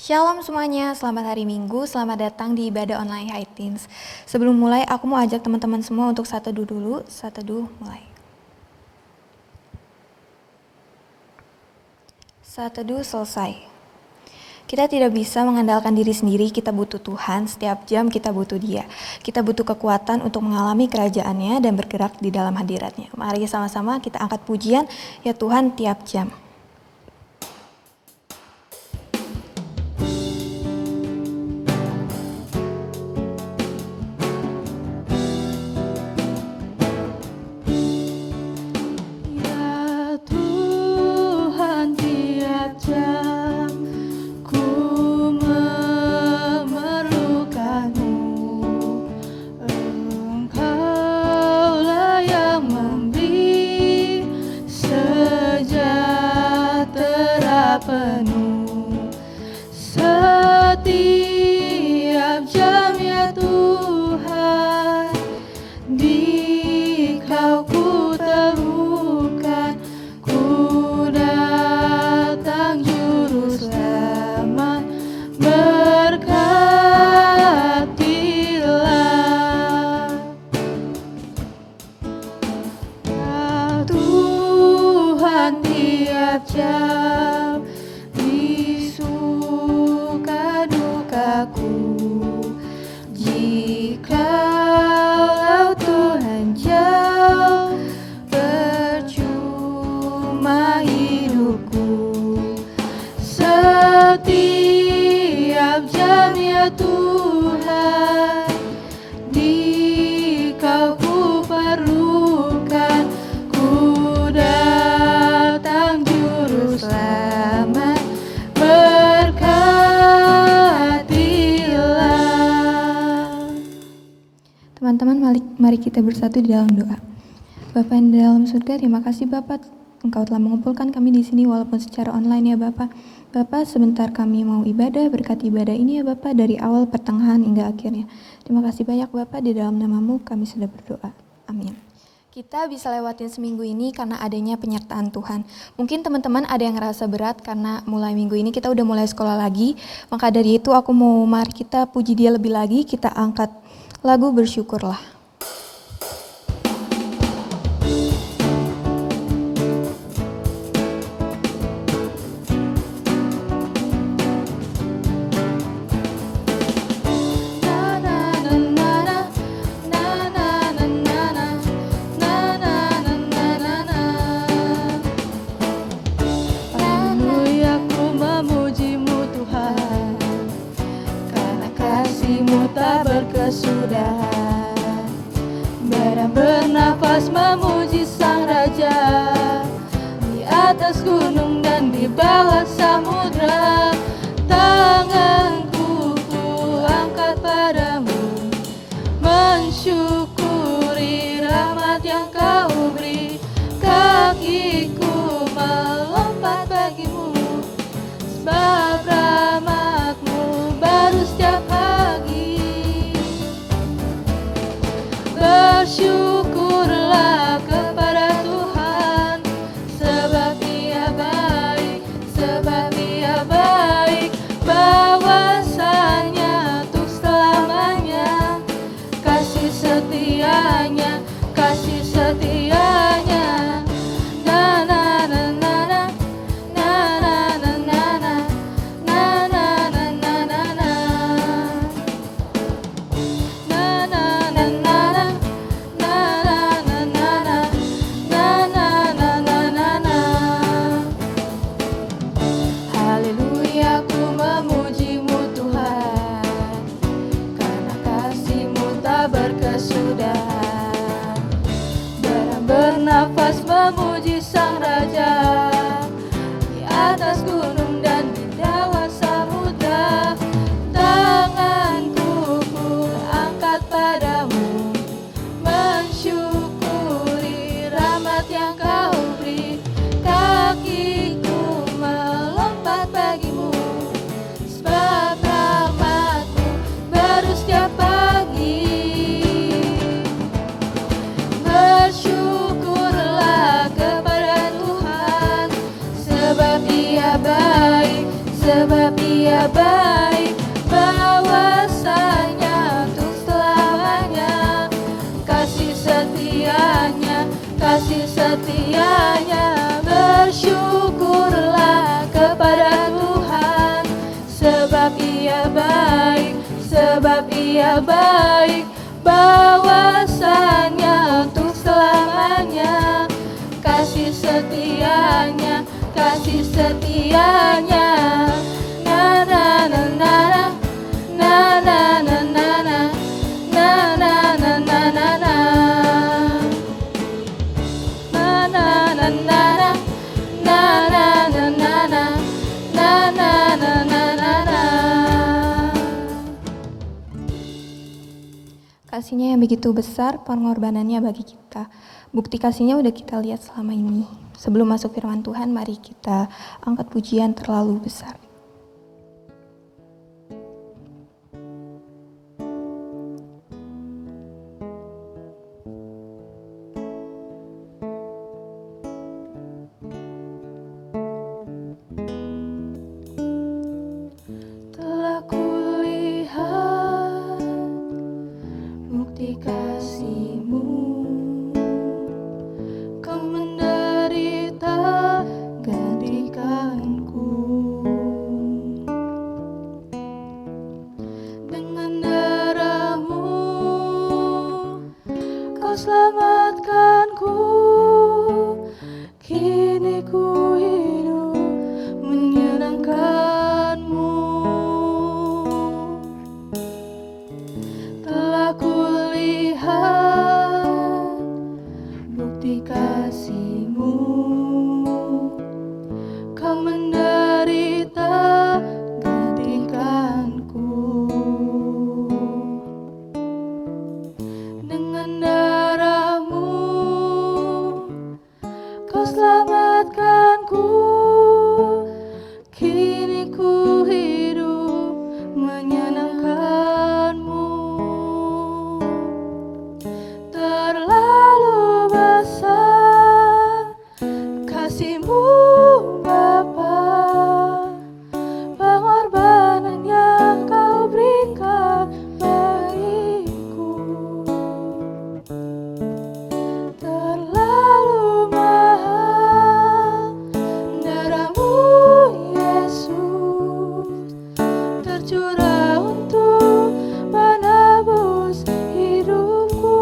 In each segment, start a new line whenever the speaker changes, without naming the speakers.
Shalom semuanya, selamat hari Minggu, selamat datang di ibadah online High Teens. Sebelum mulai, aku mau ajak teman-teman semua untuk satu teduh dulu, satu teduh mulai. Saat teduh selesai. Kita tidak bisa mengandalkan diri sendiri, kita butuh Tuhan, setiap jam kita butuh Dia. Kita butuh kekuatan untuk mengalami kerajaannya dan bergerak di dalam hadiratnya. Mari sama-sama kita angkat pujian, ya Tuhan tiap jam. Teman-teman, mari kita bersatu di dalam doa. Bapa yang di dalam surga, terima kasih Bapa, Engkau telah mengumpulkan kami di sini walaupun secara online ya Bapa. Bapa, sebentar kami mau ibadah, berkati ibadah ini ya Bapa, dari awal, pertengahan, hingga akhirnya. Terima kasih banyak Bapa, di dalam nama-Mu kami sudah berdoa. Amin. Kita bisa lewatin seminggu ini karena adanya penyertaan Tuhan. Mungkin teman-teman ada yang ngerasa berat karena mulai minggu ini kita udah mulai sekolah lagi. Maka dari itu mari kita puji Dia lebih lagi, kita angkat lagu Bersyukurlah.
Kesudahan bernafas memuji Sang Raja di atas gunung dan di bawah samudra. Tanganku ku angkat padamu, mensyukuri rahmat yang Kau beri. Kakiku melompat bagimu, sebab rahmat-Mu baru setiap pagi. Bersyukurlah kepada Tuhan, sebab Dia baik, bawa Ia baik, bahwasanya untuk selamanya. Kasih setianya, bersyukurlah kepada Tuhan. Sebab ia baik, bahwasanya untuk selamanya. Kasih setianya, na na na na na na na na na na na na na na na.
Kasihnya yang begitu besar, pengorbanannya bagi kita. Bukti kasihnya udah kita lihat selama ini. Sebelum masuk firman Tuhan, mari kita angkat pujian terlalu besar.
Telah kulihat bukti kasih-Mu, Kau menderita gantikanku. Dengan darah-Mu Kau selamatkanku. Kini ku hidup menyenangkan-Mu. Telah kulihat bukti kasih-Mu, Kau menderita gantikanku. Dengan darah-Mu Kau selamatkanku. Kini ku hidup menyenangkan-Mu. Terlalu besar kasih-Mu Bapa, pengorbanan yang Kau berikan bagiku. Terlalu mahal darah-Mu Yesus, tercurah untuk menebus hidupku.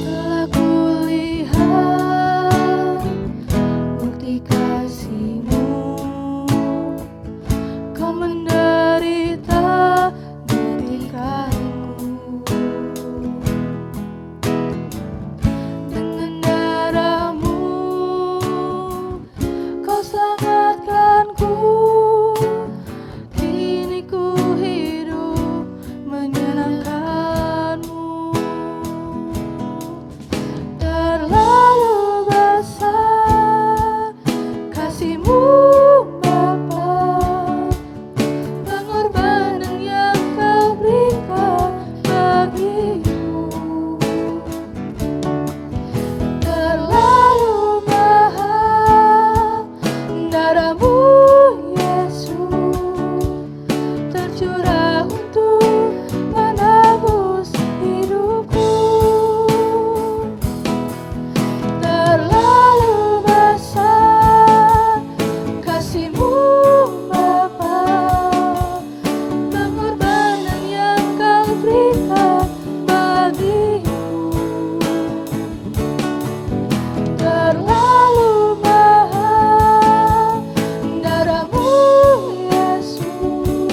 Telah kulihat bukti kasih-Mu, Kau menderita gantikanku. Dengan darah-Mu Kau selamatkanku. Kini ku hidup menyenangkan-Mu. Terlalu besar kasih-Mu Bapa, pengorbanan yang Kau berikan bagiku. Terlalu mahal darah-Mu Yesus, tercurah untuk menebus hidupku. Terlalu besar kasih-Mu Bapa, pengorbanan yang Kau berikan bagiku. Terlalu mahal darah-Mu Yesus,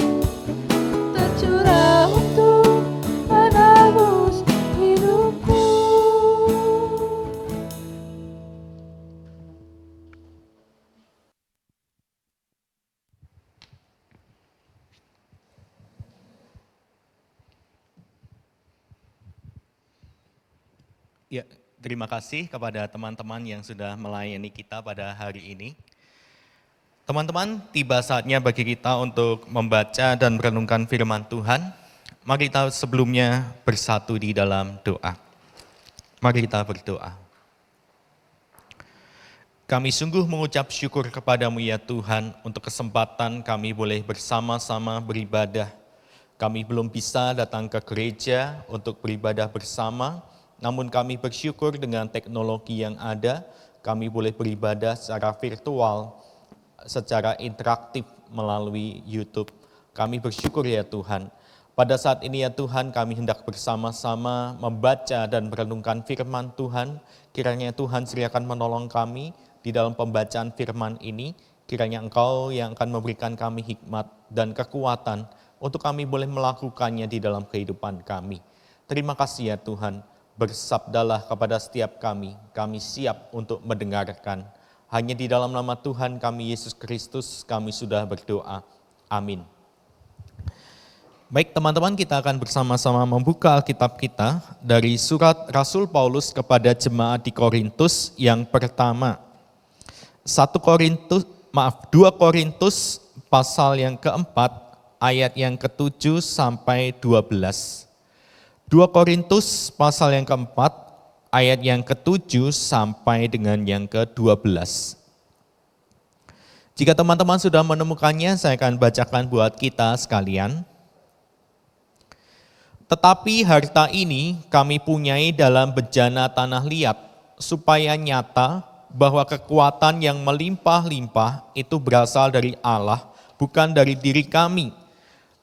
tercurah untuk menebus hidupku.
Ya, terima kasih kepada teman-teman yang sudah melayani kita pada hari ini. Teman-teman, tiba saatnya bagi kita untuk membaca dan merenungkan firman Tuhan. Mari kita sebelumnya bersatu di dalam doa. Mari kita berdoa. Kami sungguh mengucap syukur kepadamu ya Tuhan untuk kesempatan kami boleh bersama-sama beribadah. Kami belum bisa datang ke gereja untuk beribadah bersama, namun kami bersyukur dengan teknologi yang ada, kami boleh beribadah secara virtual, secara interaktif melalui YouTube. Kami bersyukur ya Tuhan. Pada saat ini ya Tuhan, kami hendak bersama-sama membaca dan merenungkan firman Tuhan. Kiranya Tuhan akan menolong kami di dalam pembacaan firman ini. Kiranya Engkau yang akan memberikan kami hikmat dan kekuatan untuk kami boleh melakukannya di dalam kehidupan kami. Terima kasih ya Tuhan, bersabdalah kepada setiap kami siap untuk mendengarkan. Hanya di dalam nama Tuhan kami Yesus Kristus kami sudah berdoa. Amin. Baik teman-teman, kita akan bersama-sama membuka Alkitab kita dari surat Rasul Paulus kepada jemaat di Korintus yang pertama. 2 Korintus pasal yang keempat ayat yang ke-7 sampai 12. 2 Korintus pasal yang keempat ayat yang ke-7 sampai dengan yang ke-12. Jika teman-teman sudah menemukannya, saya akan bacakan buat kita sekalian. Tetapi harta ini kami punyai dalam bejana tanah liat, supaya nyata bahwa kekuatan yang melimpah-limpah itu berasal dari Allah, bukan dari diri kami.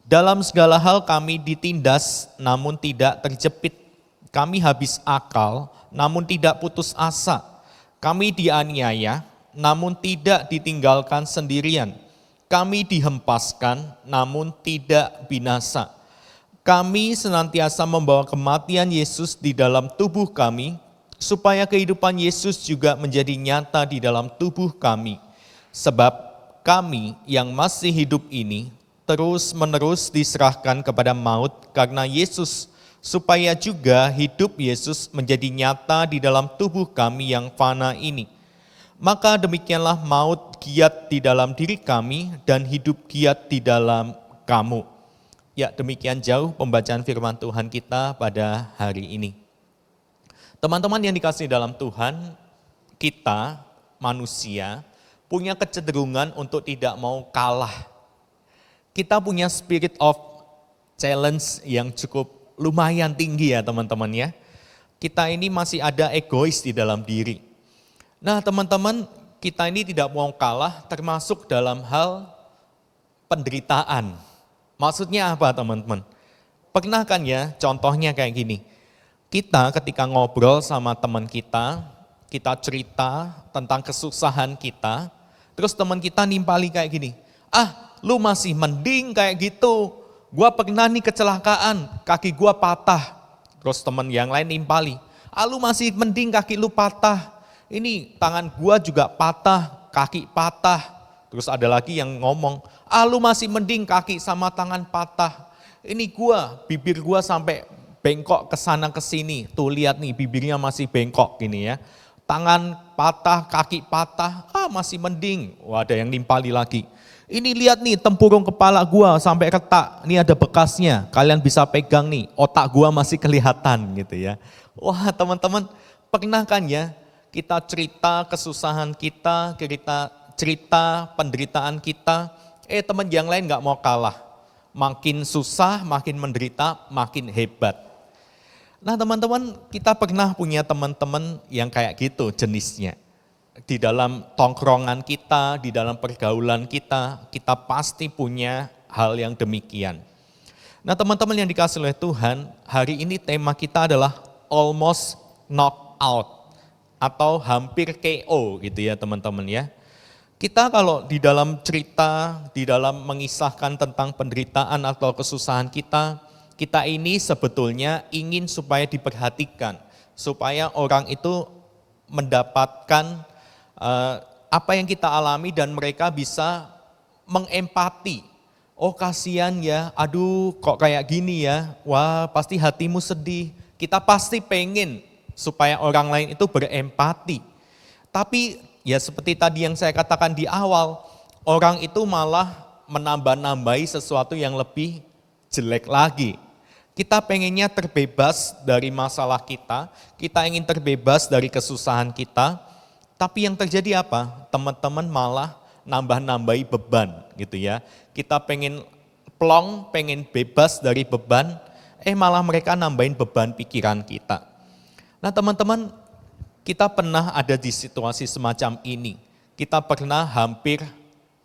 Dalam segala hal kami ditindas, namun tidak terjepit. Kami habis akal, namun tidak putus asa. Kami dianiaya, namun tidak ditinggalkan sendirian. Kami dihempaskan, namun tidak binasa. Kami senantiasa membawa kematian Yesus di dalam tubuh kami, supaya kehidupan Yesus juga menjadi nyata di dalam tubuh kami. Sebab kami yang masih hidup ini terus-menerus diserahkan kepada maut karena Yesus, supaya juga hidup Yesus menjadi nyata di dalam tubuh kami yang fana ini. Maka demikianlah maut giat di dalam diri kami dan hidup giat di dalam kamu. Ya, demikian jauh pembacaan firman Tuhan kita pada hari ini. Teman-teman yang dikasihi dalam Tuhan, kita manusia punya kecenderungan untuk tidak mau kalah. Kita punya spirit of challenge yang cukup lumayan tinggi ya teman-teman ya. Kita ini masih ada egois di dalam diri. Nah teman-teman, kita ini tidak mau kalah termasuk dalam hal penderitaan. Maksudnya apa teman-teman? Pernah kan ya contohnya kayak gini. Kita ketika ngobrol sama teman kita cerita tentang kesusahan kita, terus teman kita nimpali kayak gini. Lu masih mending kayak gitu. Gua pernah nih kecelakaan, kaki gua patah. Terus teman yang lain nimpali. Lu masih mending kaki lu patah. Ini tangan gua juga patah, kaki patah. Terus ada lagi yang ngomong, lu masih mending kaki sama tangan patah. Ini bibir gua sampai bengkok ke sana ke sini. Tuh lihat nih bibirnya masih bengkok gini ya. Tangan patah, kaki patah, masih mending. Wah ada yang nimpali lagi. Ini lihat nih tempurung kepala gua sampai retak. Ini ada bekasnya, kalian bisa pegang nih. Otak gua masih kelihatan gitu ya. Wah teman-teman, pernah kan ya kita cerita kesusahan kita cerita penderitaan kita, teman yang lain gak mau kalah. Makin susah, makin menderita, makin hebat. Nah teman-teman, kita pernah punya teman-teman yang kayak gitu jenisnya. Di dalam tongkrongan kita, di dalam pergaulan kita pasti punya hal yang demikian. Nah teman-teman yang dikasihi oleh Tuhan, hari ini tema kita adalah almost knock out. Atau hampir KO gitu ya teman-teman ya. Kita kalau di dalam cerita, di dalam mengisahkan tentang penderitaan atau kesusahan kita ini sebetulnya ingin supaya diperhatikan, supaya orang itu mendapatkan apa yang kita alami dan mereka bisa mengempati. Oh kasihan ya, aduh kok kayak gini ya, wah pasti hatimu sedih. Kita pasti pengen supaya orang lain itu berempati. Tapi ya seperti tadi yang saya katakan di awal, orang itu malah menambah-nambahi sesuatu yang lebih jelek lagi. Kita pengennya terbebas dari masalah kita ingin terbebas dari kesusahan kita, Tapi yang terjadi apa? Teman-teman malah nambah-nambahi beban gitu ya. Kita pengen plong, pengen bebas dari beban, malah mereka nambahin beban pikiran kita. Nah teman-teman, kita pernah ada di situasi semacam ini. Kita pernah hampir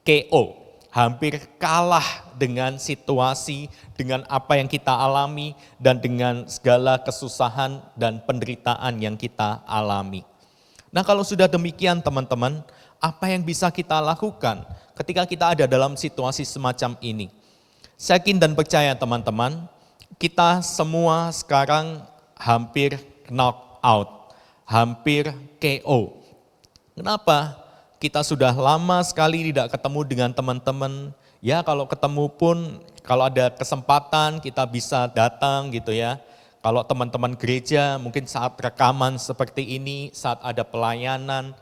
KO, hampir kalah dengan situasi, dengan apa yang kita alami, dan dengan segala kesusahan dan penderitaan yang kita alami. Nah kalau sudah demikian teman-teman, apa yang bisa kita lakukan ketika kita ada dalam situasi semacam ini? Saya yakin dan percaya teman-teman, kita semua sekarang hampir knock out, hampir KO. Kenapa? Kita sudah lama sekali tidak ketemu dengan teman-teman. Ya kalau ketemu pun, kalau ada kesempatan kita bisa datang gitu ya. Kalau teman-teman gereja mungkin saat rekaman seperti ini, saat ada pelayanan.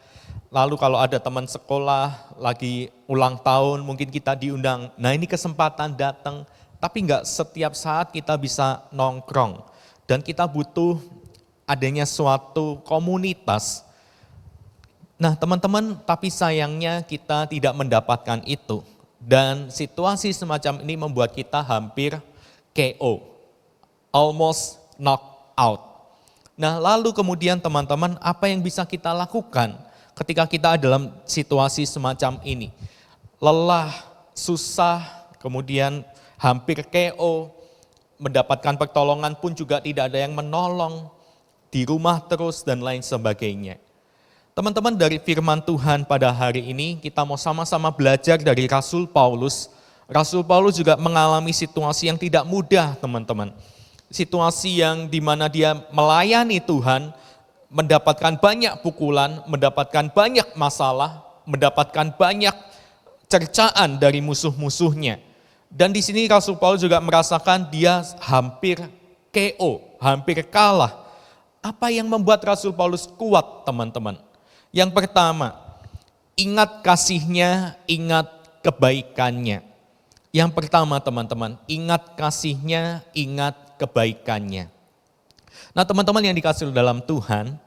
Lalu kalau ada teman sekolah lagi ulang tahun mungkin kita diundang. Nah ini kesempatan datang, tapi enggak setiap saat kita bisa nongkrong. Dan kita butuh adanya suatu komunitas. Nah teman-teman, tapi sayangnya kita tidak mendapatkan itu. Dan situasi semacam ini membuat kita hampir KO, almost knock out. Nah lalu kemudian teman-teman, apa yang bisa kita lakukan ketika kita dalam situasi semacam ini? Lelah, susah, kemudian hampir KO, mendapatkan pertolongan pun juga tidak ada yang menolong, di rumah terus dan lain sebagainya. Teman-teman, dari firman Tuhan pada hari ini kita mau sama-sama belajar dari Rasul Paulus. Rasul Paulus juga mengalami situasi yang tidak mudah teman-teman. Situasi yang dimana dia melayani Tuhan, mendapatkan banyak pukulan, mendapatkan banyak masalah, mendapatkan banyak cercaan dari musuh-musuhnya. Dan di sini Rasul Paulus juga merasakan dia hampir KO, hampir kalah. Apa yang membuat Rasul Paulus kuat teman-teman? Yang pertama, ingat kasihnya, ingat kebaikannya. Yang pertama teman-teman, ingat kasihnya, ingat kebaikannya. Nah teman-teman yang dikasihi dalam Tuhan,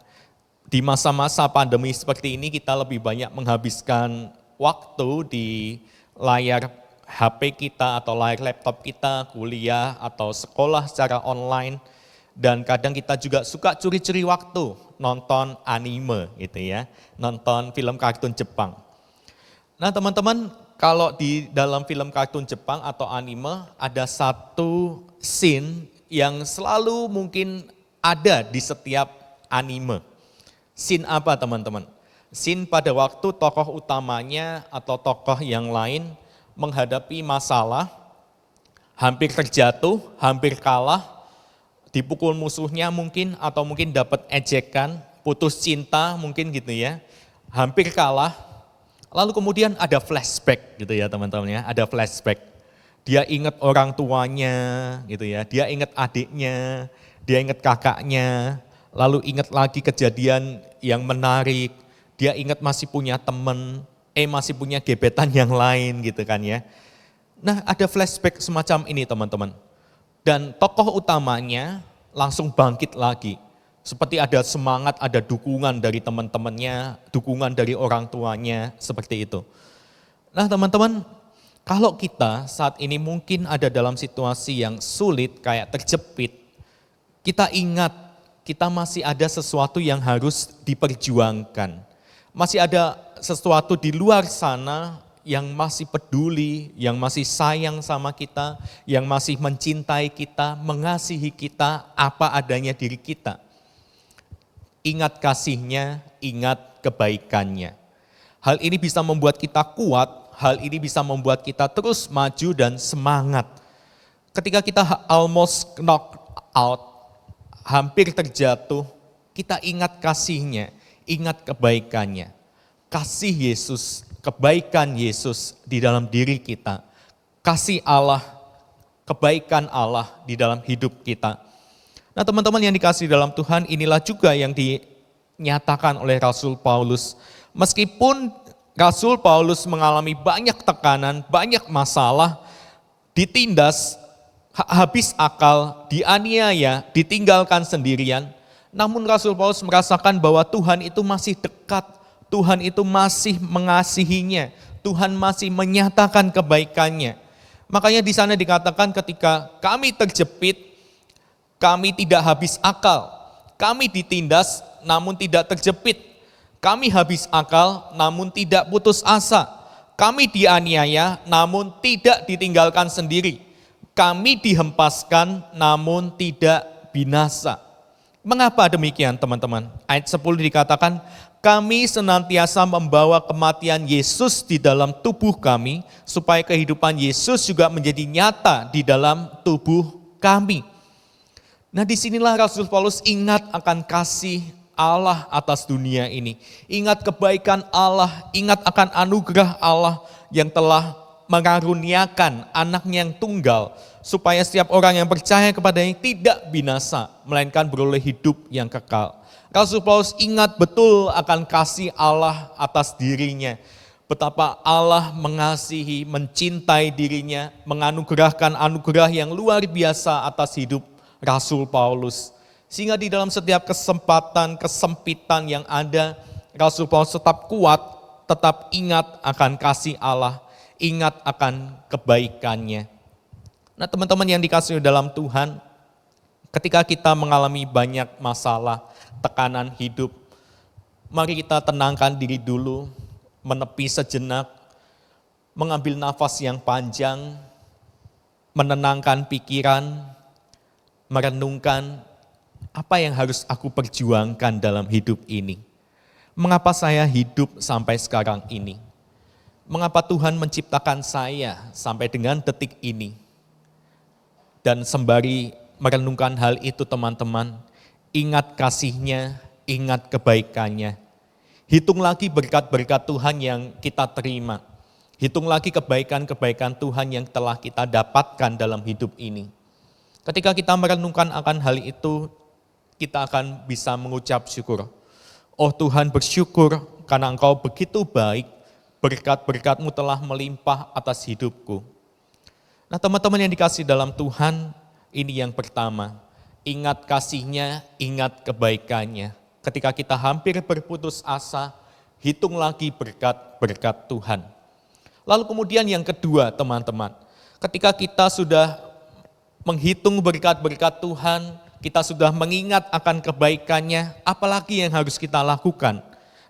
di masa-masa pandemi seperti ini kita lebih banyak menghabiskan waktu di layar HP kita atau layar laptop kita, kuliah atau sekolah secara online. Dan kadang kita juga suka curi-curi waktu nonton anime gitu ya, nonton film kartun Jepang. Nah teman-teman, kalau di dalam film kartun Jepang atau anime ada satu scene yang selalu mungkin ada di setiap anime. Scene apa teman-teman? Scene pada waktu tokoh utamanya atau tokoh yang lain menghadapi masalah, hampir terjatuh, hampir kalah, dipukul musuhnya mungkin atau mungkin dapat ejekan, putus cinta mungkin gitu ya, hampir kalah. Lalu kemudian ada flashback gitu ya teman-teman ya, ada flashback. Dia ingat orang tuanya gitu ya, dia ingat adiknya, dia ingat kakaknya, lalu ingat lagi kejadian yang menarik, dia ingat masih punya teman, masih punya gebetan yang lain gitu kan ya. Nah ada flashback semacam ini teman-teman. Dan tokoh utamanya langsung bangkit lagi. Seperti ada semangat, ada dukungan dari teman-temannya, dukungan dari orang tuanya, seperti itu. Nah teman-teman, kalau kita saat ini mungkin ada dalam situasi yang sulit, kayak terjepit, kita ingat kita masih ada sesuatu yang harus diperjuangkan. Masih ada sesuatu di luar sana yang masih peduli, yang masih sayang sama kita, yang masih mencintai kita, mengasihi kita apa adanya diri kita. Ingat kasihnya, ingat kebaikannya. Hal ini bisa membuat kita kuat, hal ini bisa membuat kita terus maju dan semangat. Ketika kita almost knock out, hampir terjatuh, kita ingat kasihnya, ingat kebaikannya. Kasih Yesus, kebaikan Yesus di dalam diri kita. Kasih Allah, kebaikan Allah di dalam hidup kita. Nah teman-teman yang dikasihi dalam Tuhan, inilah juga yang dinyatakan oleh Rasul Paulus. Meskipun Rasul Paulus mengalami banyak tekanan, banyak masalah, ditindas, habis akal, dianiaya, ditinggalkan sendirian. Namun Rasul Paulus merasakan bahwa Tuhan itu masih dekat, Tuhan itu masih mengasihinya, Tuhan masih menyatakan kebaikannya. Makanya di sana dikatakan ketika kami terjepit, kami tidak habis akal. Kami ditindas namun tidak terjepit. Kami habis akal namun tidak putus asa. Kami dianiaya namun tidak ditinggalkan sendiri. Kami dihempaskan namun tidak binasa. Mengapa demikian teman-teman? Ayat 10 dikatakan, kami senantiasa membawa kematian Yesus di dalam tubuh kami, supaya kehidupan Yesus juga menjadi nyata di dalam tubuh kami. Nah, disinilah Rasul Paulus ingat akan kasih Allah atas dunia ini. Ingat kebaikan Allah, ingat akan anugerah Allah yang telah mengaruniakan anaknya yang tunggal, supaya setiap orang yang percaya kepadanya tidak binasa, melainkan beroleh hidup yang kekal. Rasul Paulus ingat betul akan kasih Allah atas dirinya. Betapa Allah mengasihi, mencintai dirinya, menganugerahkan anugerah yang luar biasa atas hidup Rasul Paulus. Sehingga di dalam setiap kesempatan, kesempitan yang ada, Rasul Paulus tetap kuat, tetap ingat akan kasih Allah, ingat akan kebaikannya. Nah, teman-teman yang dikasihi dalam Tuhan, ketika kita mengalami banyak masalah, tekanan hidup, mari kita tenangkan diri dulu, menepi sejenak, mengambil nafas yang panjang, menenangkan pikiran, merenungkan apa yang harus aku perjuangkan dalam hidup ini. Mengapa saya hidup sampai sekarang ini? Mengapa Tuhan menciptakan saya sampai dengan detik ini? Dan sembari merenungkan hal itu teman-teman, ingat kasih-Nya, ingat kebaikannya. Hitung lagi berkat-berkat Tuhan yang kita terima. Hitung lagi kebaikan-kebaikan Tuhan yang telah kita dapatkan dalam hidup ini. Ketika kita merenungkan akan hal itu, kita akan bisa mengucap syukur. Oh Tuhan, bersyukur karena Engkau begitu baik, berkat-berkat-Mu telah melimpah atas hidupku. Nah, teman-teman yang dikasihi dalam Tuhan, ini yang pertama. Ingat kasih-Nya, ingat kebaikannya. Ketika kita hampir berputus asa, hitung lagi berkat-berkat Tuhan. Lalu kemudian yang kedua teman-teman, ketika kita sudah menghitung berkat-berkat Tuhan, kita sudah mengingat akan kebaikannya, apalagi yang harus kita lakukan?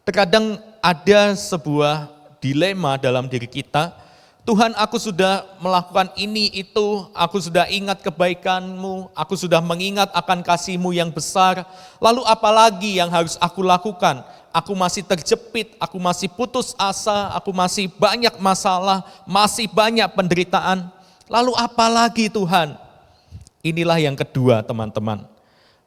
Terkadang ada sebuah dilema dalam diri kita, Tuhan, aku sudah melakukan ini itu, aku sudah ingat kebaikan-Mu, aku sudah mengingat akan kasih-Mu yang besar, lalu apalagi yang harus aku lakukan? Aku masih terjepit, aku masih putus asa, aku masih banyak masalah, masih banyak penderitaan, lalu apalagi Tuhan? Inilah yang kedua teman-teman,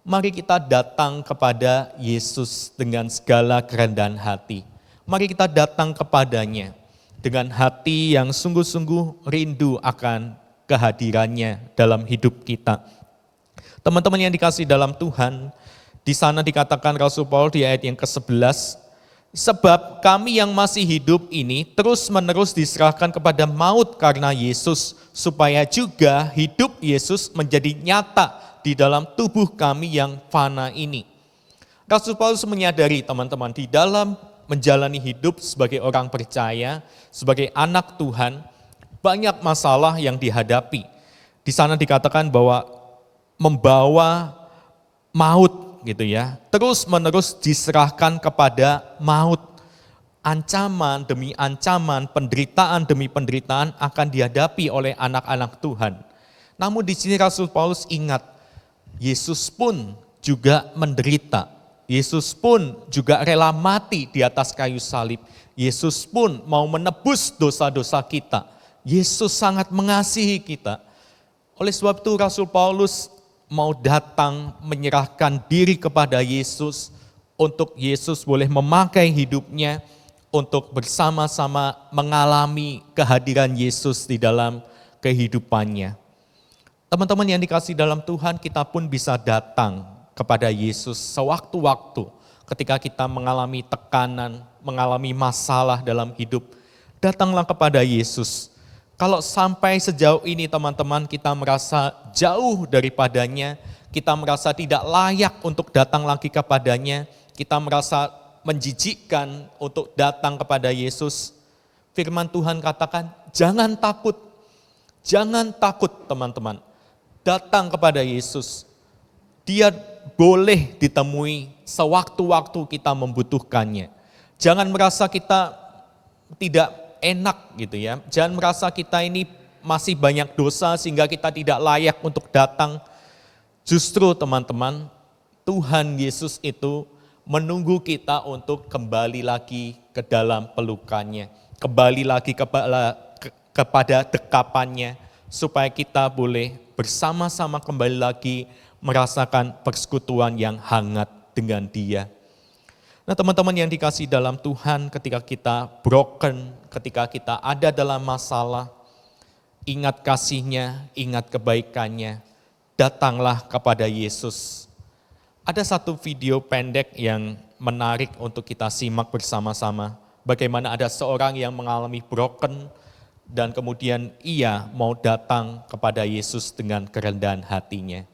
mari kita datang kepada Yesus dengan segala kerendahan hati, mari kita datang kepadanya dengan hati yang sungguh-sungguh rindu akan kehadirannya dalam hidup kita. Teman-teman yang dikasihi dalam Tuhan, di sana dikatakan Rasul Paulus di ayat yang ke-11, sebab kami yang masih hidup ini terus-menerus diserahkan kepada maut karena Yesus, supaya juga hidup Yesus menjadi nyata di dalam tubuh kami yang fana ini. Rasul Paulus menyadari teman-teman, di dalam menjalani hidup sebagai orang percaya, sebagai anak Tuhan, banyak masalah yang dihadapi. Di sana dikatakan bahwa membawa maut gitu ya, terus menerus diserahkan kepada maut. Ancaman demi ancaman, penderitaan demi penderitaan akan dihadapi oleh anak-anak Tuhan. Namun di sini Rasul Paulus ingat, Yesus pun juga menderita. Yesus pun juga rela mati di atas kayu salib. Yesus pun mau menebus dosa-dosa kita. Yesus sangat mengasihi kita. Oleh sebab itu Rasul Paulus mau datang menyerahkan diri kepada Yesus, untuk Yesus boleh memakai hidupnya untuk bersama-sama mengalami kehadiran Yesus di dalam kehidupannya. Teman-teman yang dikasihi dalam Tuhan, kita pun bisa datang kepada Yesus sewaktu-waktu ketika kita mengalami tekanan, mengalami masalah dalam hidup. Datanglah kepada Yesus. Kalau sampai sejauh ini teman-teman kita merasa jauh daripadanya, kita merasa tidak layak untuk datang lagi kepadanya, kita merasa menjijikkan untuk datang kepada Yesus, firman Tuhan katakan, jangan takut teman-teman, datang kepada Yesus. Dia boleh ditemui sewaktu-waktu kita membutuhkannya. Jangan merasa kita tidak enak gitu ya, jangan merasa kita ini masih banyak dosa sehingga kita tidak layak untuk datang. Justru teman-teman, Tuhan Yesus itu menunggu kita untuk kembali lagi ke dalam pelukannya, kembali lagi kepada dekapannya, supaya kita boleh bersama-sama kembali lagi merasakan persekutuan yang hangat dengan Dia. Nah teman-teman yang dikasihi dalam Tuhan, ketika kita broken, ketika kita ada dalam masalah, ingat kasih-Nya, ingat kebaikannya, datanglah kepada Yesus. Ada satu video pendek yang menarik untuk kita simak bersama-sama. Bagaimana ada seorang yang mengalami broken dan kemudian ia mau datang kepada Yesus dengan kerendahan hatinya.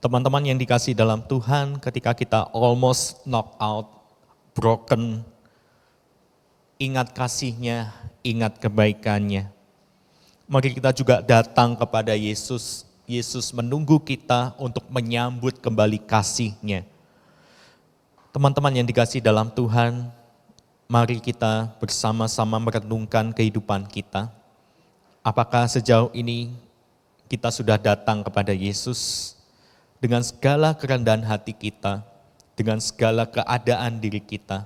Teman-teman yang dikasihi dalam Tuhan, ketika kita almost knock out, broken, ingat kasih-Nya, ingat kebaikannya. Mari kita juga datang kepada Yesus. Yesus menunggu kita untuk menyambut kembali kasih-Nya. Teman-teman yang dikasihi dalam Tuhan, mari kita bersama-sama merenungkan kehidupan kita. Apakah sejauh ini kita sudah datang kepada Yesus dengan segala kerendahan hati kita, dengan segala keadaan diri kita?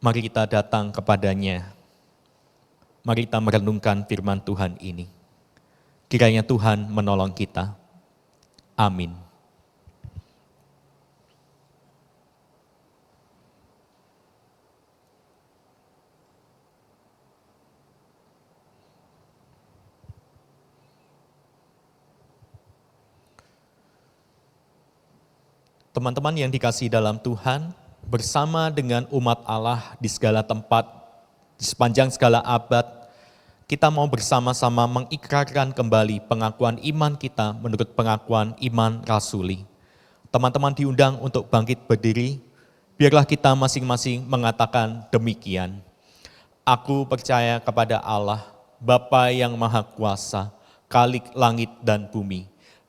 Mari kita datang kepadanya. Mari kita merenungkan firman Tuhan ini. Kiranya Tuhan menolong kita. Amin. Teman-teman yang dikasihi dalam Tuhan, bersama dengan umat Allah di segala tempat, di sepanjang segala abad, kita mau bersama-sama mengikrarkan kembali pengakuan iman kita menurut pengakuan iman rasuli. Teman-teman diundang untuk bangkit berdiri, biarlah kita masing-masing mengatakan demikian. Aku percaya kepada Allah, Bapa yang Maha Kuasa, Khalik langit dan bumi,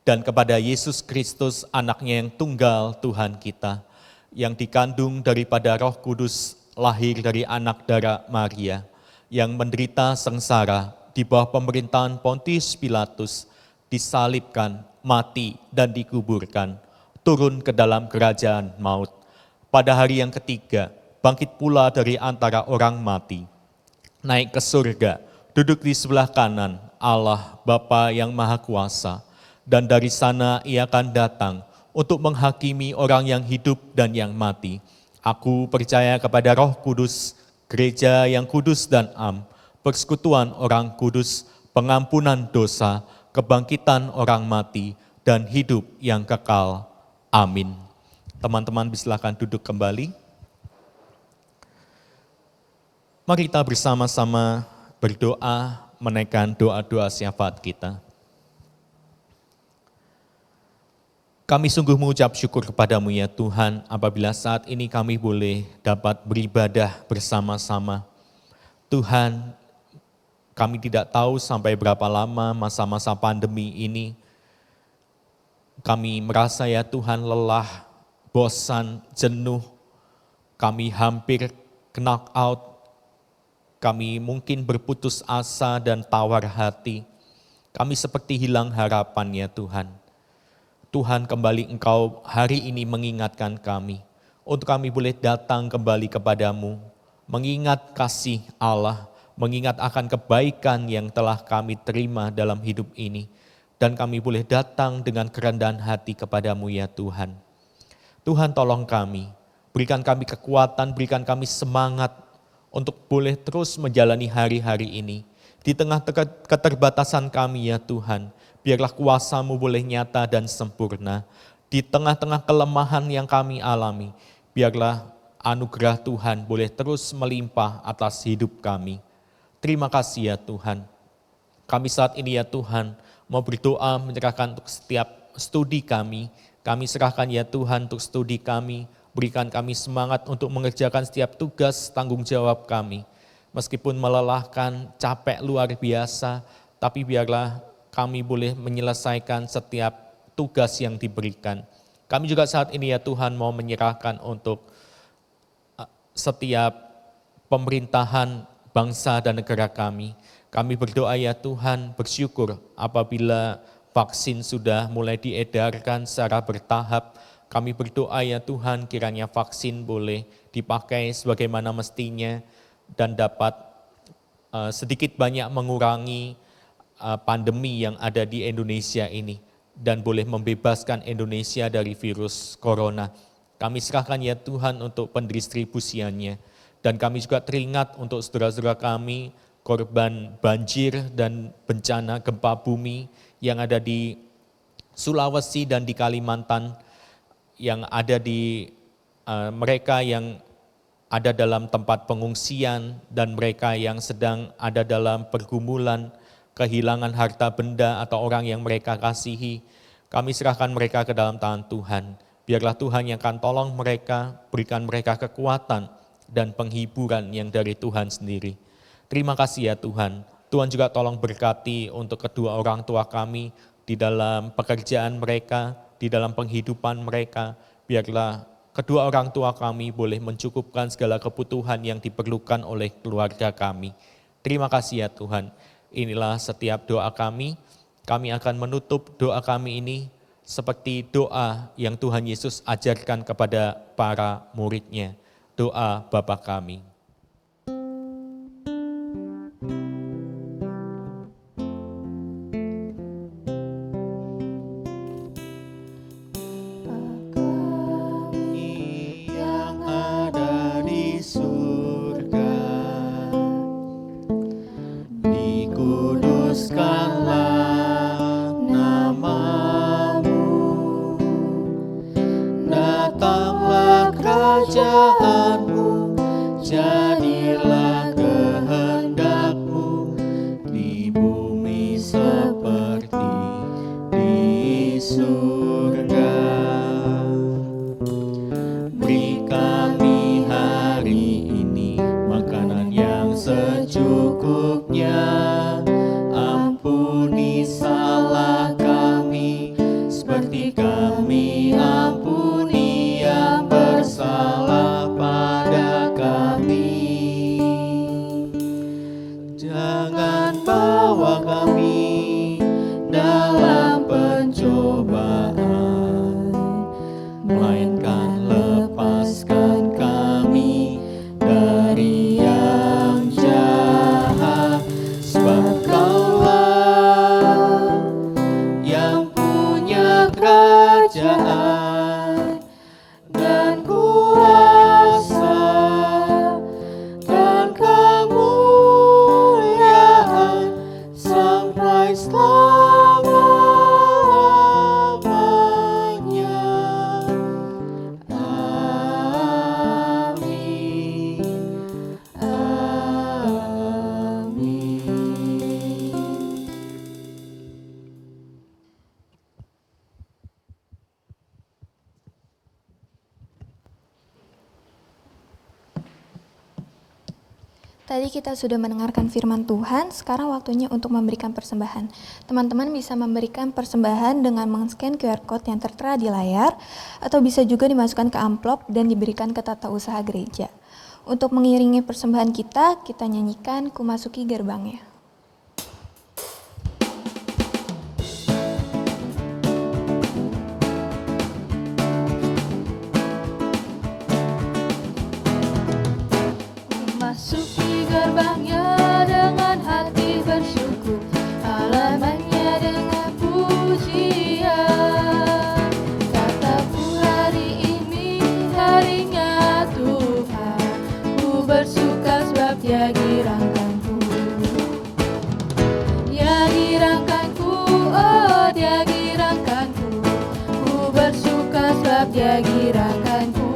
dan kepada Yesus Kristus, anaknya yang tunggal Tuhan kita, yang dikandung daripada Roh Kudus, lahir dari anak darah Maria, yang menderita sengsara di bawah pemerintahan Pontius Pilatus, disalibkan, mati, dan dikuburkan, turun ke dalam kerajaan maut. Pada hari yang ketiga, bangkit pula dari antara orang mati, naik ke surga, duduk di sebelah kanan Allah Bapa yang Maha Kuasa, dan dari sana Ia akan datang untuk menghakimi orang yang hidup dan yang mati. Aku percaya kepada Roh Kudus, gereja yang kudus dan am, persekutuan orang kudus, pengampunan dosa, kebangkitan orang mati, dan hidup yang kekal. Amin. Teman-teman silakan duduk kembali. Mari kita bersama-sama berdoa, menaikkan doa-doa syafaat kita. Kami sungguh mengucap syukur kepadamu ya Tuhan, apabila saat ini kami boleh dapat beribadah bersama-sama. Tuhan, kami tidak tahu sampai berapa lama masa-masa pandemi ini. Kami merasa ya Tuhan lelah, bosan, jenuh. Kami hampir knock out. Kami mungkin berputus asa dan tawar hati. Kami seperti hilang harapan ya Tuhan. Tuhan, kembali Engkau hari ini mengingatkan kami, untuk kami boleh datang kembali kepadamu, mengingat kasih Allah, mengingat akan kebaikan yang telah kami terima dalam hidup ini, dan kami boleh datang dengan kerendahan hati kepadamu ya Tuhan. Tuhan tolong kami, berikan kami kekuatan, berikan kami semangat untuk boleh terus menjalani hari-hari ini. Di tengah keterbatasan kami ya Tuhan, biarlah kuasa-Mu boleh nyata dan sempurna. Di tengah-tengah kelemahan yang kami alami, biarlah anugerah Tuhan boleh terus melimpah atas hidup kami. Terima kasih ya Tuhan. Kami saat ini ya Tuhan, mau berdoa menyerahkan untuk setiap studi kami. Kami serahkan ya Tuhan untuk studi kami, berikan kami semangat untuk mengerjakan setiap tugas tanggung jawab kami. Meskipun melelahkan, capek luar biasa, tapi biarlah kami boleh menyelesaikan setiap tugas yang diberikan. Kami juga saat ini ya Tuhan mau menyerahkan untuk setiap pemerintahan bangsa dan negara kami. Kami berdoa ya Tuhan, bersyukur apabila vaksin sudah mulai diedarkan secara bertahap. Kami berdoa ya Tuhan, kiranya vaksin boleh dipakai sebagaimana mestinya dan dapat sedikit banyak mengurangi pandemi yang ada di Indonesia ini dan boleh membebaskan Indonesia dari virus corona. Kami serahkan ya Tuhan untuk pendistribusiannya, dan kami juga teringat untuk saudara-saudara kami korban banjir dan bencana gempa bumi yang ada di Sulawesi dan di Kalimantan, yang ada di mereka yang ada dalam tempat pengungsian dan mereka yang sedang ada dalam pergumulan, kehilangan harta benda atau orang yang mereka kasihi. Kami serahkan mereka ke dalam tangan Tuhan. Biarlah Tuhan yang akan tolong mereka, berikan mereka kekuatan dan penghiburan yang dari Tuhan sendiri. Terima kasih ya Tuhan. Tuhan juga tolong berkati untuk kedua orang tua kami di dalam pekerjaan mereka, di dalam penghidupan mereka. Biarlah kedua orang tua kami boleh mencukupkan segala kebutuhan yang diperlukan oleh keluarga kami. Terima kasih ya Tuhan. Inilah setiap doa kami. Kami akan menutup doa kami ini seperti doa yang Tuhan Yesus ajarkan kepada para murid-Nya. Doa Bapa kami.
Dikuduskanlah namamu,
kerajaanmu, jadilah kehendak-Mu di bumi seperti di surga. Beri kami hari ini makanan yang secukupnya. Ampuni salah kami seperti kami ampuni yang bersalah pada kami. Jangan bawa kami dalam pencobaan, melainkan lepaskan kami dari yang jahat. Sebab Kaulah yang punya kerajaan dan kuasa dan kemuliaan sampai selama-lamanya. Amin. Amin.
Tadi kita sudah mendengarkan firman Tuhan, sekarang waktunya untuk memberikan persembahan. Teman-teman bisa memberikan persembahan dengan men-scan QR Code yang tertera di layar, atau bisa juga dimasukkan ke amplop dan diberikan ke tata usaha gereja. Untuk mengiringi persembahan kita nyanyikan Ku Masuki Gerbangnya.
Masuki gerbangnya dengan hati bersyukur, halamannya dengan pujian. Kataku hari ini harinya Tuhan, ku bersuka sebab Dia girangkanku. Dia girangkanku, oh Dia girangkanku, ku bersuka sebab Dia girangkanku.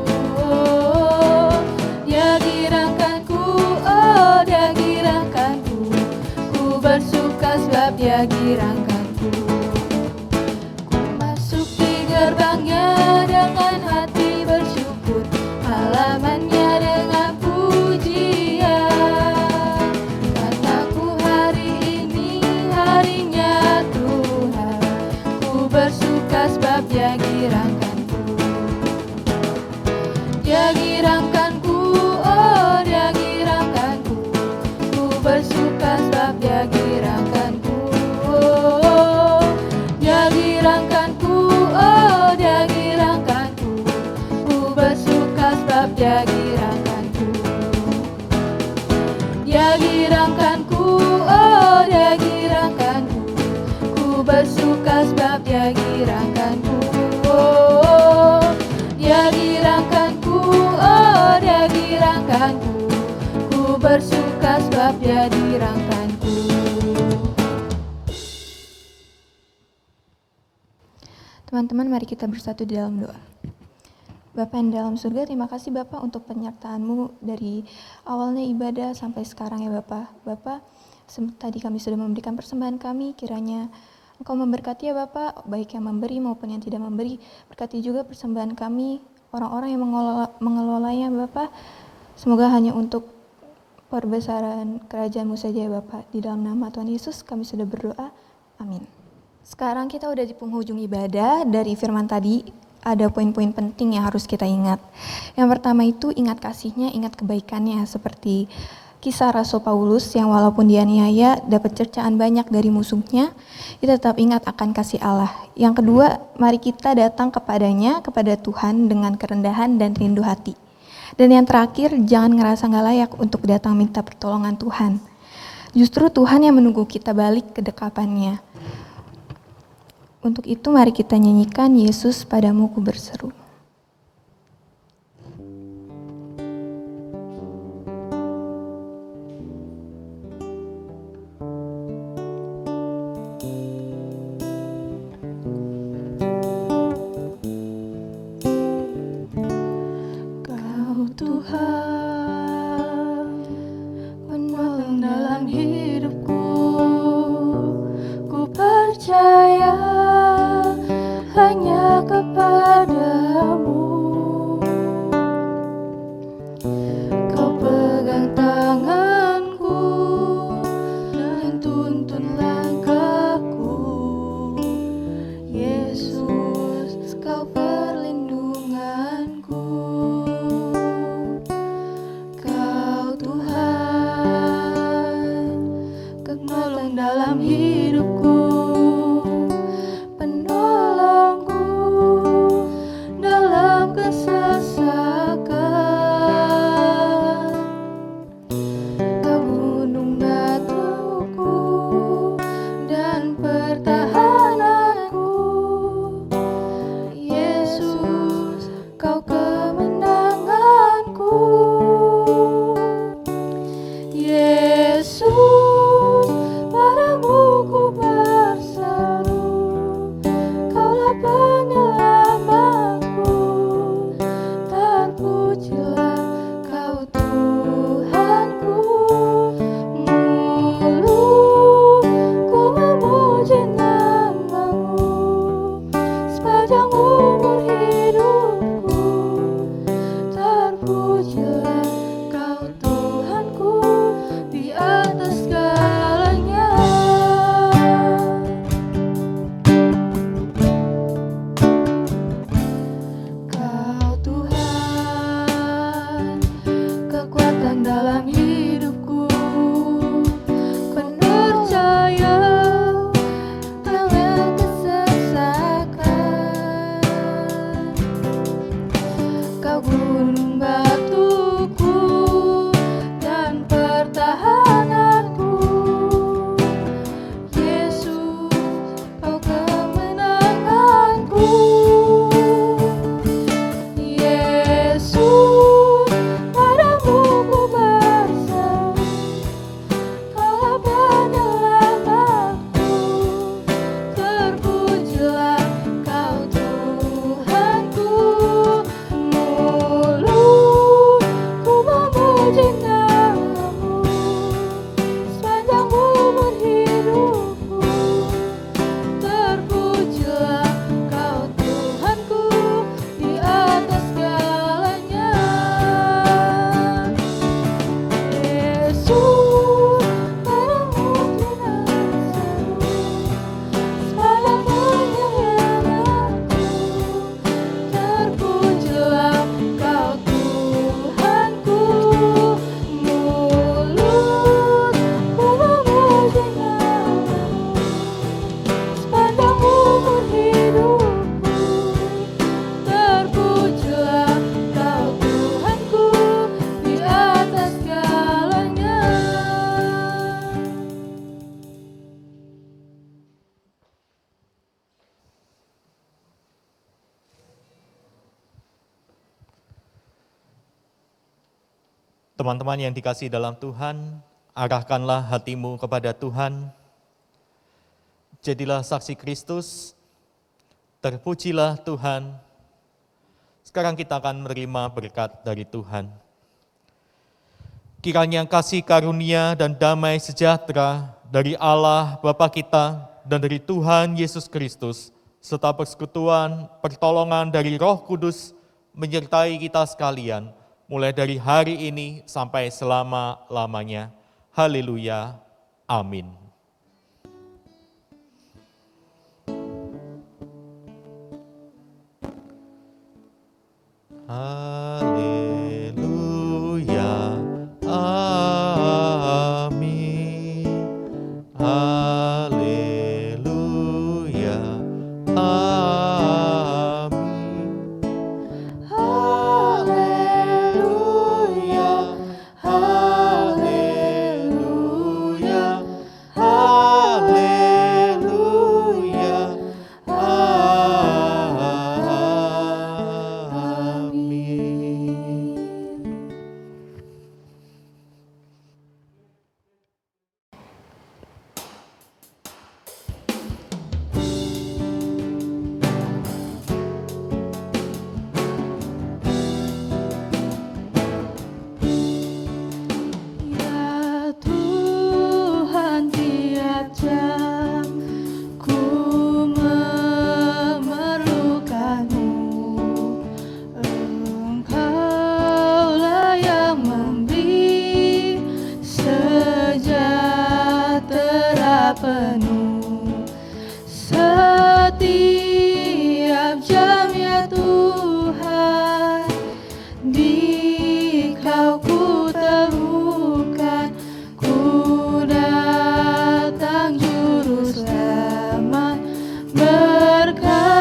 Dia girangkanku, oh Dia girangkanku, ku bersuka sebab Dia girangkanku. Ku masuk di gerbangnya dengan hati bersyukur, halamannya dengan pujian. Kataku hari ini harinya Tuhan, ku bersuka sebab Dia girangkanku. Dia girangkanku, oh Dia girangkanku, ku bersuka sebab Dia girangkanku. Dia girangkanku, oh Dia girangkanku, ku bersuka sebab Dia girangkanku. Dia girangkanku, oh Dia girangkanku, ku bersuka sebab Dia girangkanku. Dia girangkanku, oh Dia girangkanku, ku bersuka sebab Dia girangkanku.
Teman-teman, mari kita bersatu di dalam doa. Bapa yang dalam surga, terima kasih Bapak untuk penyertaan-Mu dari awalnya ibadah sampai sekarang ya Bapak. Bapak, tadi kami sudah memberikan persembahan kami, kiranya Engkau memberkati ya Bapak, baik yang memberi maupun yang tidak memberi. Berkati juga persembahan kami, orang-orang yang mengelolanya Bapak. Semoga hanya untuk perbesaran kerajaan-Mu saja ya Bapak. Di dalam nama Tuhan Yesus kami sudah berdoa. Amin. Sekarang kita udah di penghujung ibadah. Dari firman tadi ada poin-poin penting yang harus kita ingat. Yang pertama itu ingat kasihnya, ingat kebaikannya. Seperti kisah Rasul Paulus yang walaupun dianiaya dapat cercaan banyak dari musuhnya, kita tetap ingat akan kasih Allah. Yang kedua, mari kita datang kepadanya, kepada Tuhan dengan kerendahan dan rindu hati. Dan yang terakhir, jangan ngerasa gak layak untuk datang minta pertolongan Tuhan. Justru Tuhan yang menunggu kita balik ke dekapannya. Untuk itu mari kita nyanyikan Yesus padamu ku berseru.
percaya hanya kepadamu. Kau pegang tanganku dan tuntun langkahku. Yesus, kau perlindunganku. Kau Tuhan, kekuatan dalam hidupku, penolongku dalam kesesakan. Kau gunung batuku dan pertahananku. Yesus, kau kemenanganku. Yesus, padamu ku berseru, Kaulah penyelamatku. Terpujilah Kau Tuhanku. Mulutku memuji nama-Mu sepanjang umur hidupku. Terpujilah Kau Tuhanku di atas segalanya. Kau Tuhan, kekuatan dalam hidupku, penerjaya dalam kesesakan. Kau gunung batuku dan pertahananku. Yesus, kau kemenanganku. Yesus, padamu ku berseru, Kaulah penyelamatku. Terpujilah Kau Tuhanku. Mulutku memuji nama-Mu sepanjang umur hidupku. Terpujilah Kau Tuhanku di atas segalanya. Yesus, padamu ku berseru, sepanjang penyelamatku. Terpujilah Kau Tuhanku. Mulutku memuji nama-Mu sepanjang umur hidupku. Terpujilah Kau Tuhanku di atas segalanya.
Teman-teman yang dikasihi dalam Tuhan, arahkanlah hatimu kepada Tuhan. Jadilah saksi Kristus, terpujilah Tuhan. Sekarang kita akan menerima berkat dari Tuhan. Kiranya kasih karunia dan damai sejahtera dari Allah Bapa kita dan dari Tuhan Yesus Kristus, serta persekutuan pertolongan dari Roh Kudus menyertai kita sekalian, mulai dari hari ini sampai selama-lamanya. Haleluya. Amin. Haleluya. Amin. Haleluya. Amin.
Haleluya, haleluya,
Haleluya. Amin.
setiap jam ya Tuhan, di Kau ku temukan, ku datang juru selamat, berkatilah.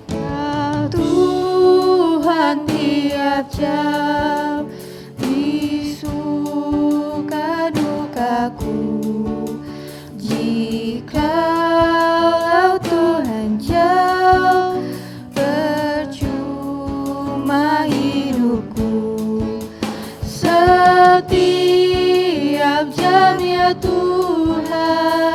Ya Tuhan, tiap jam di suka dukaku, jikalau Tuhan jauh, percuma hidupku. Setiap jam ya Tuhan,